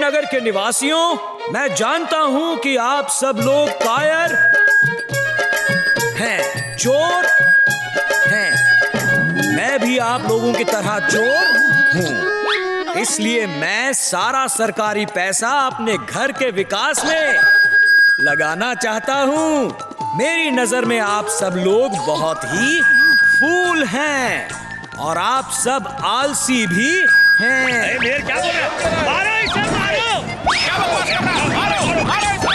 नगर के निवासियों, मैं जानता हूं कि आप सब लोग कायर हैं, चोर हैं। मैं भी आप लोगों की तरह चोर हूं, इसलिए मैं सारा सरकारी पैसा अपने घर के विकास में लगाना चाहता हूं। मेरी नजर में आप सब लोग बहुत ही फूल हैं और आप सब आलसी भी हैं। क्या बोल रहे हैं? मारो इसे, मारो! क्या बकवास कर रहा है? मारो, मारो इसे!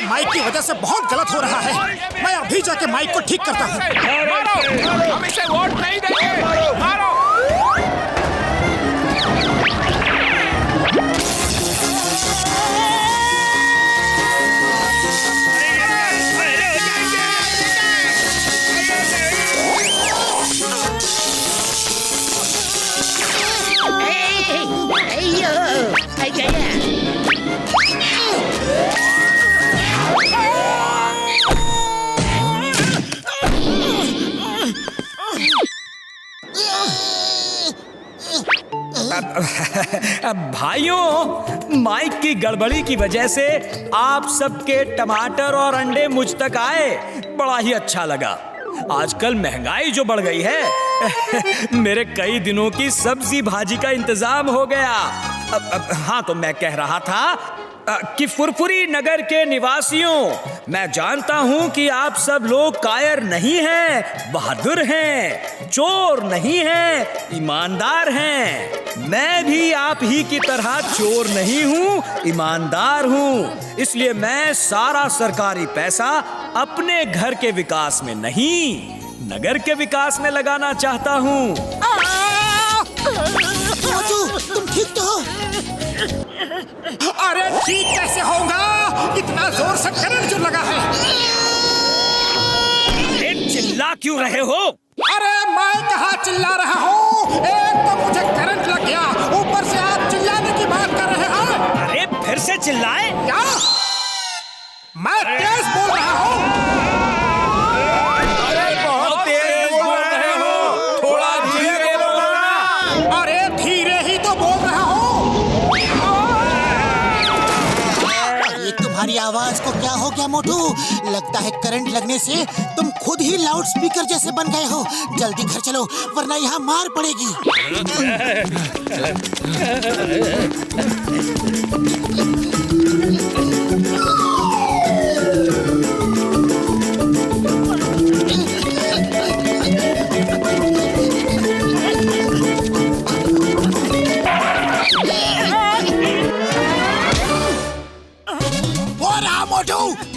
माइक की वजह से बहुत गलत हो रहा है। मैं अभी जाके माइक को ठीक करता हूँ। मारो! हम इसे वोट नहीं देंगे। मारो! भाइयों, माइक की गड़बड़ी की वजह से आप सबके टमाटर और अंडे मुझ तक आए, बड़ा ही अच्छा लगा। आजकल महंगाई जो बढ़ गई है, मेरे कई दिनों की सब्जी भाजी का इंतजाम हो गया। हाँ, तो मैं कह रहा था कि फुरफुरी नगर के निवासियों, मैं जानता हूं कि आप सब लोग कायर नहीं हैं, बहादुर हैं, चोर नहीं हैं, ईमानदार हैं। मैं भी आप ही की तरह चोर नहीं हूं, ईमानदार हूं। इसलिए मैं सारा सरकारी पैसा अपने घर के विकास में नहीं, नगर के विकास में लगाना चाहता हूं। तुम ठीक तो हो? अरे ठीक कैसे होगा? इतना जोर से करंट जो लगा है। चिल्ला क्यों रहे हो? अरे मैं कहाँ चिल्ला रहा हूँ? एक तो मुझे करंट लग गया, ऊपर से आप चिल्लाने की बात कर रहे हैं। अरे फिर से चिल्लाए? क्या? मैं तेज बोल रहा हूँ। तुम्हारी आवाज को क्या हो गया मोटू? लगता है करंट लगने से तुम खुद ही लाउड स्पीकर जैसे बन गए हो। जल्दी घर चलो वरना यहाँ मार पड़ेगी।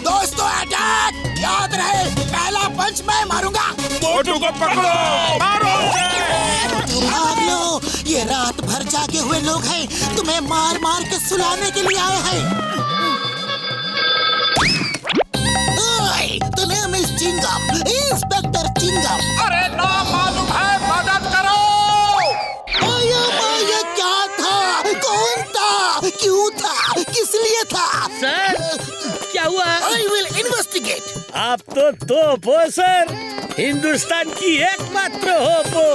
दोस्तों अटैक! याद रहे, पहला पंच मैं मारूंगा। मोटू को पकड़ो, मारो उसे! भाग लो, ये रात भर जागे हुए लोग हैं, तुम्हें मार मार के सुलाने के लिए आए हैं। तुम्हें मिस चिंगम, इंस्पेक्टर चिंगम। अरे ना मालूम है, मदद करो! ये क्या था? कौन था? क्यों था? किस लिए था? सर, क्या हुआ? I will investigate. आप तो तोप हो सर, हिंदुस्तान की एकमात्र होप हो।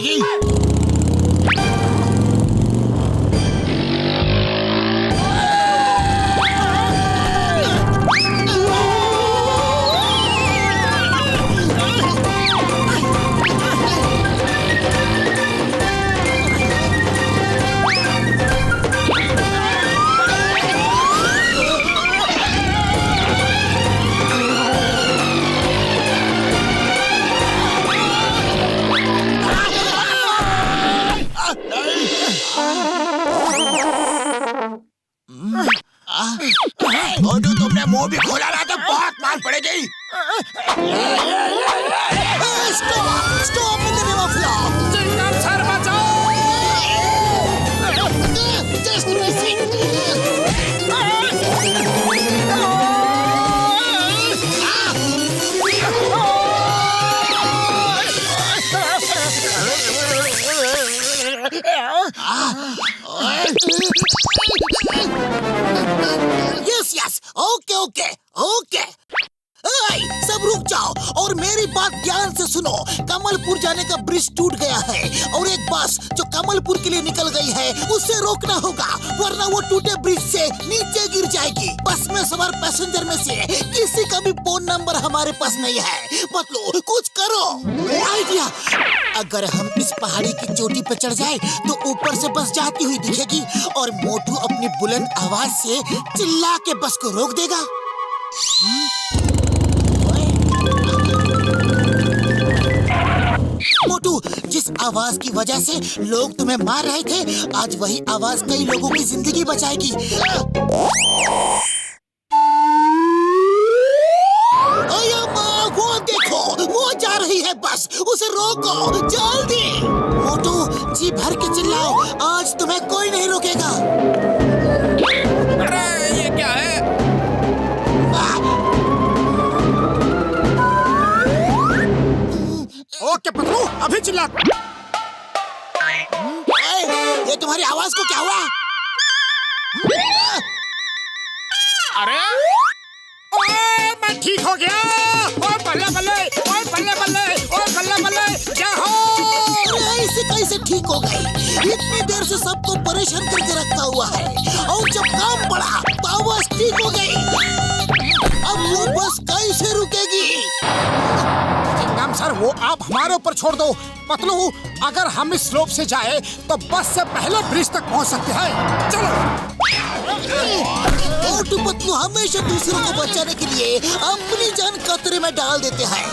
जाएगी। मोटू तुमने मुंह भी खोला ना तो बहुत मार पड़ेगी। Stop stop in the name of law. चिंगम सर बचाओ। Just missing. Yes yes okay okay okay. सब रुक जाओ और मेरी बात ध्यान से सुनो। कमलपुर जाने का ब्रिज टूट गया है और एक बस जो कमलपुर के लिए निकल गई है उसे रोकना होगा, वरना वो टूटे ब्रिज से नीचे गिर जाएगी। बस में सवार पैसेंजर में से किसी का भी फोन नंबर हमारे पास नहीं है। पतलू कुछ करो। आइडिया, अगर हम इस पहाड़ी की चोटी पर चढ़ जाए तो ऊपर से बस जाती हुई दिखेगी और मोटू अपनी बुलंद आवाज से चिल्ला के बस को रोक देगा। मोटू, जिस आवाज की वजह से लोग तुम्हें मार रहे थे, आज वही आवाज कई लोगों की जिंदगी बचाएगी। वो देखो, वो जा रही है बस, उसे रोको जल्दी। मोटू जी भर के चिल्लाओ, आज तुम्हें कोई नहीं रोकेगा। अरे ये क्या है? ओके पतलू, अभी चिल्ला। ये तुम्हारी आवाज को क्या हुआ? अरे ओए मैं ठीक हो गया। ओए बल्ले बल्ले, ओए बल्ले बल्ले, ओए बल्ले बल्ले, क्या हो? अरे ऐसे कैसे ठीक हो गई? इतनी देर से सबको परेशान करके रखा हुआ है और जब काम पड़ा तो आवाज ठीक हो गई। अब वो बस कैसे रुकेगी? चिंगम सर, वो आप हमारे ऊपर छोड़ दो। पतलू, अगर हम इस स्लोप से जाए तो बस से पहले ब्रिज तक पहुंच सकते हैं। चलो। मोटू पतलू हमेशा दूसरों को बचाने के लिए अपनी जान खतरे में डाल देते हैं।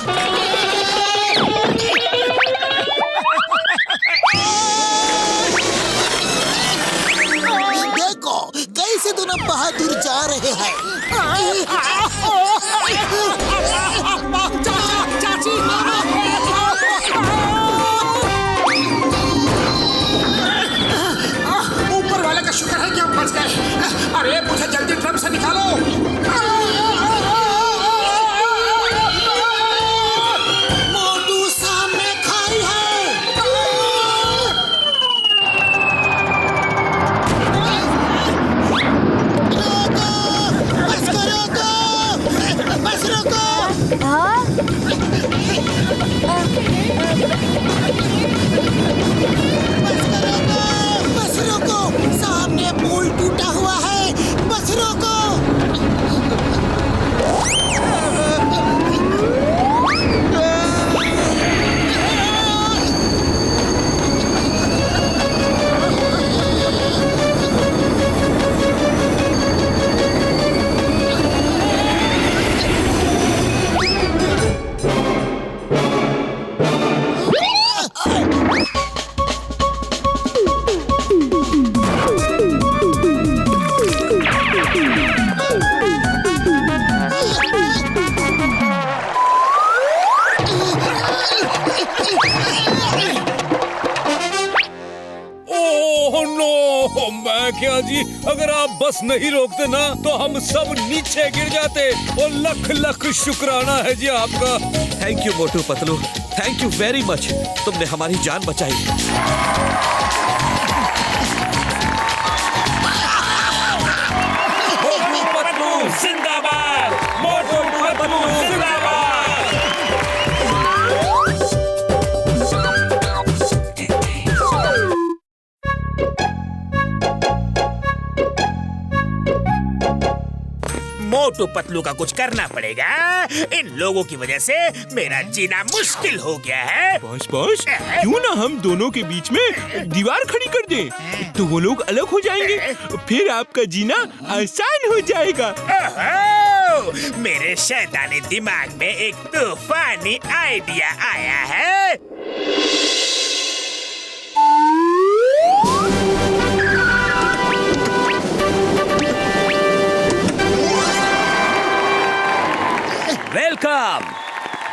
देखो कैसे दोनों बहादुर जा रहे हैं। चाची ऊपर वाले का शुक्र है कि हम बच गए। अरे मुझे जल्दी ट्रक से निकालो। मोटू सामने खाई है। रोको, बस को रोको, बस रोको। बस रोको, सामने पुल टूटा हुआ है, बस रोको। मैं क्या जी, अगर आप बस नहीं रोकते ना तो हम सब नीचे गिर जाते। और लख लख शुक्राना है जी आपका। Thank you Motu Patlu, thank you very much. तुमने हमारी जान बचाई। मोटू पतलू जिंदाबाद, मोटू पतलू जिंदाबाद। मोटू पतलू का कुछ करना पड़ेगा। इन लोगों की वजह से मेरा जीना मुश्किल हो गया है। बॉस बॉस, क्यों ना हम दोनों के बीच में दीवार खड़ी कर दें, तो वो लोग अलग हो जाएंगे, फिर आपका जीना आसान हो जाएगा। ओहो, मेरे शैतानी दिमाग में एक तूफानी आइडिया आया है।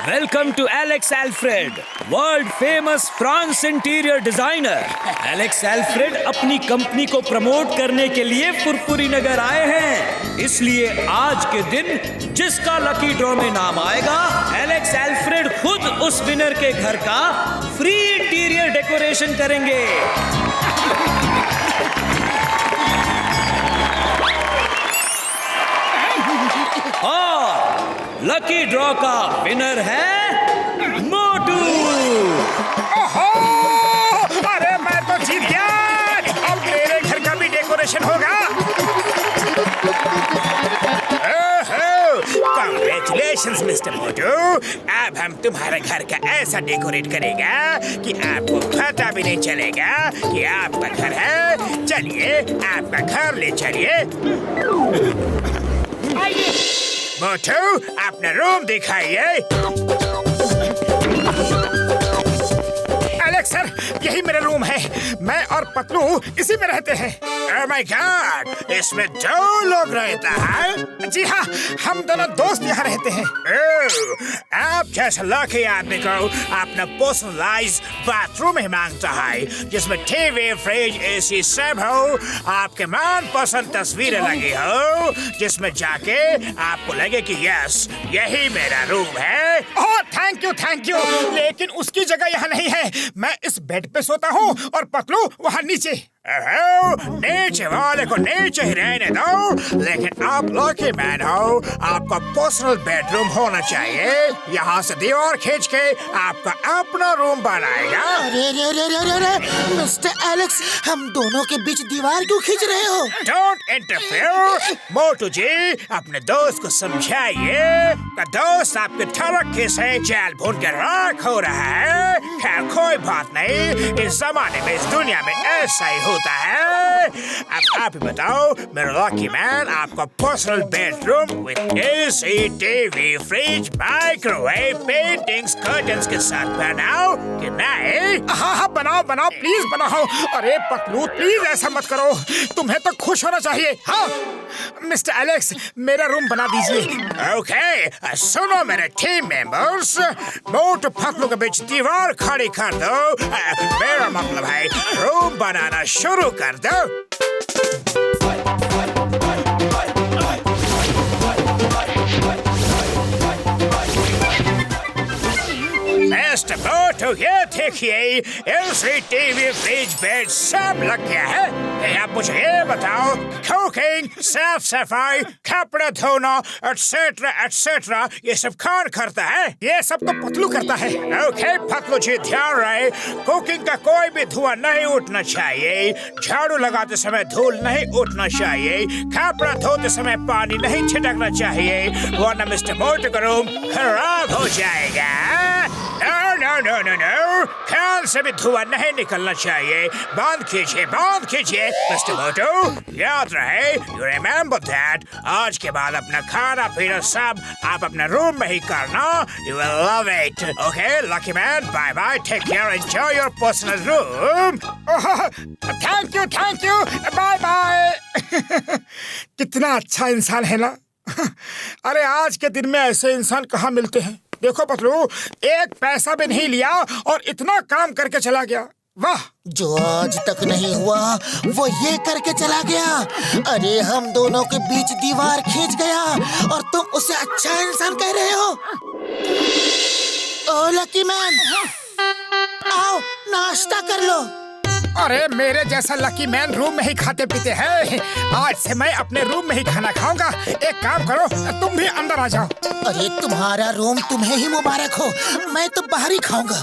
Welcome to Alex Alfred, world famous France interior designer. Alex Alfred अपनी कंपनी को प्रमोट करने के लिए फुरफुरी नगर आए हैं। इसलिए आज के दिन जिसका लकी ड्रॉ में नाम आएगा, एलेक्स एल्फ्रेड खुद उस विनर के घर का फ्री इंटीरियर डेकोरेशन करेंगे। और लकी ड्रॉ का विनर है मोटू। ओहो, अरे मैं तो जीत गया। अब मेरे घर का भी डेकोरेशन होगा। Congratulations, मिस्टर मोटू। अब हम तुम्हारे घर का ऐसा डेकोरेट करेगा कि आपको पता भी नहीं चलेगा कि आपका घर है। चलिए, आपका घर ले चलिए। मोटू, अपना रूम दिखाइए। एलेक्स सर, यही मेरा रूम है। मैं और पतलू इसी में रहते हैं। Oh my God, इसमें 2 लोग रहता है। जी हाँ, हम दोनों दोस्त यहाँ रहते हैं। आप जैसा लकी आदमी को अपना पर्सनलाइज बाथरूम ही मांगता है, जिसमें टीवी, फ्रिज, एसी सब हो, आपके मनपसंद तस्वीरें लगी हो, जिसमें जाके आपको लगे कि यस, यही मेरा रूम है। ओह, थैंक यू। लेकिन उसकी जगह यहाँ नहीं है। मैं इस बेड पे सोता हूँ और पतलू वहाँ नीचे। नीचे वाले को नीचे ही रहने दो, लेकिन आप लकी मैन हो, आपका पर्सनल बेडरूम होना चाहिए। यहाँ से दीवार खींच के आपका अपना रूम बनाएगा। अरे मिस्टर एलेक्स, हम दोनों के बीच दीवार क्यों खींच रहे हो? Don't interfere. मोटू जी, अपने दोस्त को समझाइए कि दोस्त आपके तरक्की से जाल भून के राख हो रहा है। खैर कोई बात नहीं, इस जमाने में, इस दुनिया में ऐसा ही होता है। अब आप ही बताओ मेरा लकी मैन, आपका personal bedroom with AC, TV, fridge, microwave, paintings, curtains के साथ बनाओ कि नहीं? हाँ, बनाओ, प्लीज बनाओ। अरे पतलू, प्लीज ऐसा मत करो, तुम्हें तो खुश होना चाहिए। हाँ मिस्टर एलेक्स, मेरा रूम बना दीजिए। ओके, सुनो मेरे टीम मेंबर्स, मोटू पतलू के बीच दीवार खड़ी कर दो। मेरा मतलब है रूम बनाना शुरू कर दो। मिस्टर मोटू, ये देखिए, एलसी, टीवी, फ्रिज, बेड सब लग गया है। आप मुझे ये बताओ, कुकिंग, साफ सफाई, कपड़े धोना, एटसेट्रा एटसेट्रा, ये सब कौन करता है? ये सब तो पतलू करता है। ओके पतलू जी, ध्यान रहे, कुकिंग का कोई भी धुआं नहीं उठना चाहिए, झाड़ू लगाते समय धूल नहीं उठना चाहिए, कपड़ा धोते समय पानी नहीं छिड़कना चाहिए, वरना मिस्टर मोटू का रूम खराब हो जाएगा। नो, ख्याल से भी धुआं नहीं निकलना चाहिए। बंद कीजिए मिस्टर मोटू। याद रहे, यू रिमेम्बर दैट। आज के बाद अपना खाना पीना सब आप अपने रूम में ही करना। You will love it. Okay lucky man, bye bye, take care, enjoy your personal room. Thank you, bye bye. कितना अच्छा इंसान है ना। अरे आज के दिन में ऐसे इंसान कहाँ मिलते हैं। देखो पतलू, एक पैसा भी नहीं लिया और इतना काम करके चला गया। वाह, जो आज तक नहीं हुआ वो ये करके चला गया। अरे हम दोनों के बीच दीवार खींच गया और तुम उसे अच्छा इंसान कह रहे हो। ओ लकी मैन, आओ नाश्ता कर लो। अरे मेरे जैसा लकी मैन रूम में ही खाते पीते हैं। आज से मैं अपने रूम में ही खाना खाऊंगा। एक काम करो, तुम भी अंदर आ जाओ। अरे तुम्हारा रूम तुम्हें ही मुबारक हो, मैं तो बाहर ही खाऊंगा।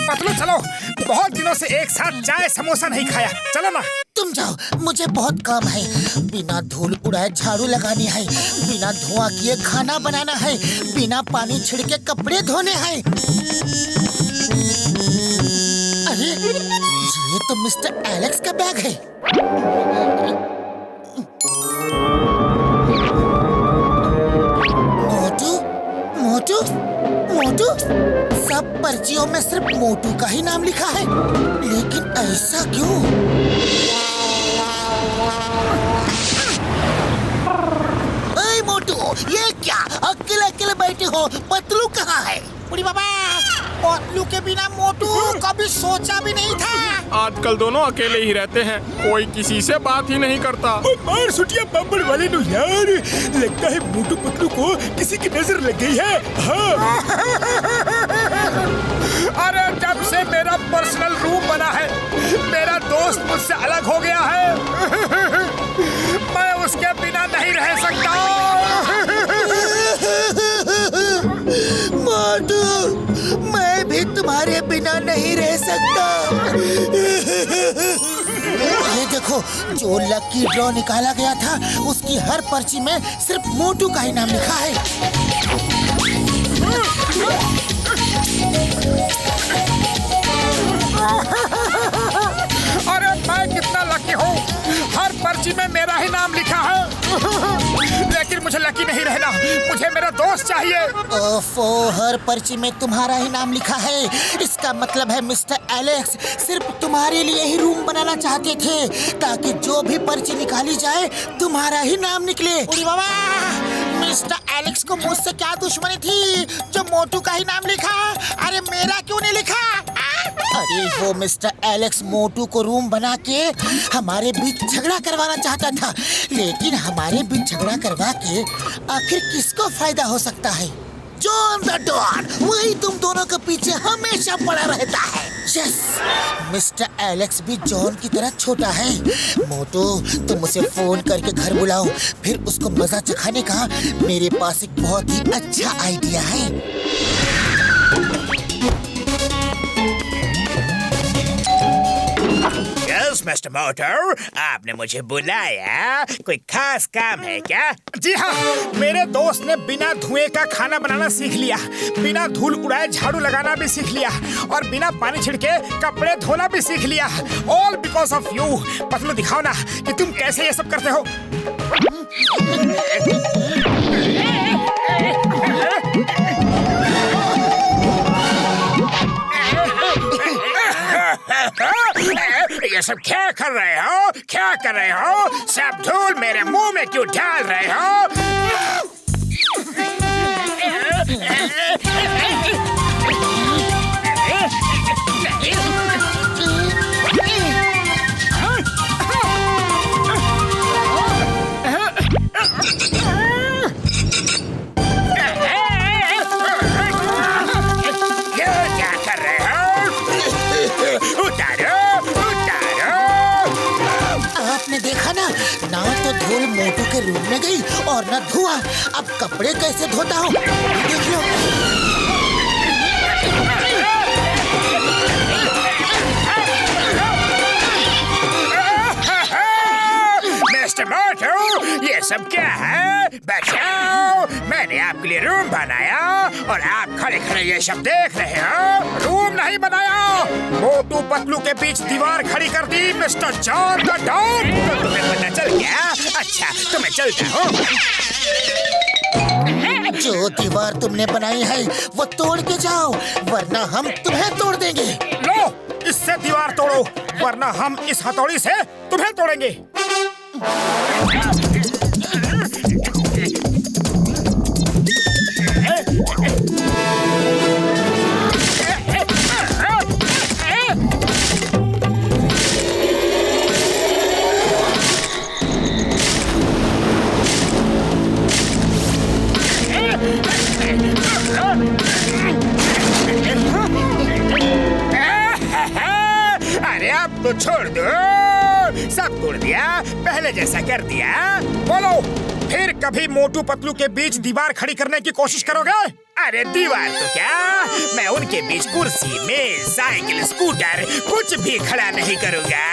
पतलू चलो, बहुत दिनों से एक साथ चाय समोसा नहीं खाया, चलो ना। तुम जाओ, मुझे बहुत काम है। बिना धूल उड़ाए झाड़ू लगानी है, बिना धुआं किए खाना बनाना है, बिना पानी छिड़के कपड़े धोने हैं। अरे ये तो मिस्टर एलेक्स का बैग है। मोटू मोटू मोटू, सब पर्चियों में सिर्फ मोटू का ही नाम लिखा है, लेकिन ऐसा क्यों? ए मोटू, ये क्या अकेले अकेले बैठे हो? पतलू कहाँ है? बुढ़ी बाबा, पतलू के बिना मोटू कभी सोचा भी नहीं था। आजकल दोनों अकेले ही रहते हैं, कोई किसी से बात ही नहीं करता। मार सुटिया बम्बड़ वाले नो यार, लगता है मोटू पतलू को किसी की नजर लग गई है। हाँ। अरे जब से मेरा पर्सनल रूम बना है, मेरा दोस्त मुझसे अलग हो गया है। मैं उसके बिना नहीं रह सकता। मोटू, मैं भी तुम्हारे बिना नहीं रह सकता। ये देखो, जो लकी ड्रॉ निकाला गया था, उसकी हर पर्ची में सिर्फ मोटू का ही नाम लिखा है। अरे मैं कितना लकी हूँ, हर पर्ची में मेरा ही नाम लिखा है। लेकिन मुझे लकी नहीं रहना, मुझे मेरा दोस्त चाहिए। ओफो, हर पर्ची में तुम्हारा ही नाम लिखा है, इसका मतलब है मिस्टर एलेक्स सिर्फ तुम्हारे लिए ही रूम बनाना चाहते थे, ताकि जो भी पर्ची निकाली जाए तुम्हारा ही नाम निकले। उड़ी बाबा, मिस्टर एलेक्स को मुझसे क्या दुश्मनी थी जो मोटू का ही नाम लिखा? अरे मेरा क्यों नहीं लिखा? अरे वो मिस्टर एलेक्स मोटू को रूम बना के हमारे बीच झगड़ा करवाना चाहता था, लेकिन हमारे बीच झगड़ा करवा के आखिर किसको फायदा हो सकता है? जॉन द डॉन, वही तुम दोनों के पीछे हमेशा पड़ा रहता है। यस, मिस्टर एलेक्स भी जॉन की तरह छोटा है। मोटू, तुम उसे फोन करके घर बुलाओ, फिर उसको मजा चखाने का मेरे पास एक बहुत ही अच्छा आइडिया है। यस मिस्टर मोटू, आपने मुझे बुलाया, कोई खास काम है क्या? जी हाँ, मेरे दोस्त ने बिना धुएं का खाना बनाना सीख लिया, बिना धूल उड़ाए झाड़ू लगाना भी सीख लिया, और बिना पानी छिड़के कपड़े धोना भी सीख लिया। All because of you. Patlu, दिखाओ ना कि तुम कैसे ये सब करते हो। ये सब क्या कर रहे हो? क्या कर रहे हो? सब धूल मेरे मुंह में क्यों डाल रहे हो? क्या कर रहे हो? उतारो, उतारो। आपने देखा ना तो धूल मोटू के रूम में गई और ना धुआं। अब कपड़े कैसे धोता हूँ, देख लो। मिस्टर मोटू, ये सब क्या है? बचाओ, मैंने आपके लिए रूम बनाया और आप खड़े खड़े ये सब देख रहे हो। रूम नहीं बनाया, मोटू पतलू के बीच दीवार खड़ी कर दी मिस्टर जॉन द डॉन। तो तुम्हें पता चल गया? अच्छा, तो मैं चलता हूँ। जो दीवार तुमने बनाई है वो तोड़ के जाओ, वरना हम तुम्हें तोड़ देंगे। लो, इससे दीवार तोड़ो, वरना हम इस हथौड़ी से तुम्हें तोड़ेंगे। अरे अब तो छोड़ दो, सब तोड़ दिया, पहले जैसा कर दिया। बोलो, फिर कभी मोटू पतलू के बीच दीवार खड़ी करने की कोशिश करोगे? अरे दीवार तो क्या, मैं उनके बीच कुर्सी, मेज, साइकिल, स्कूटर कुछ भी खड़ा नहीं करूँगा।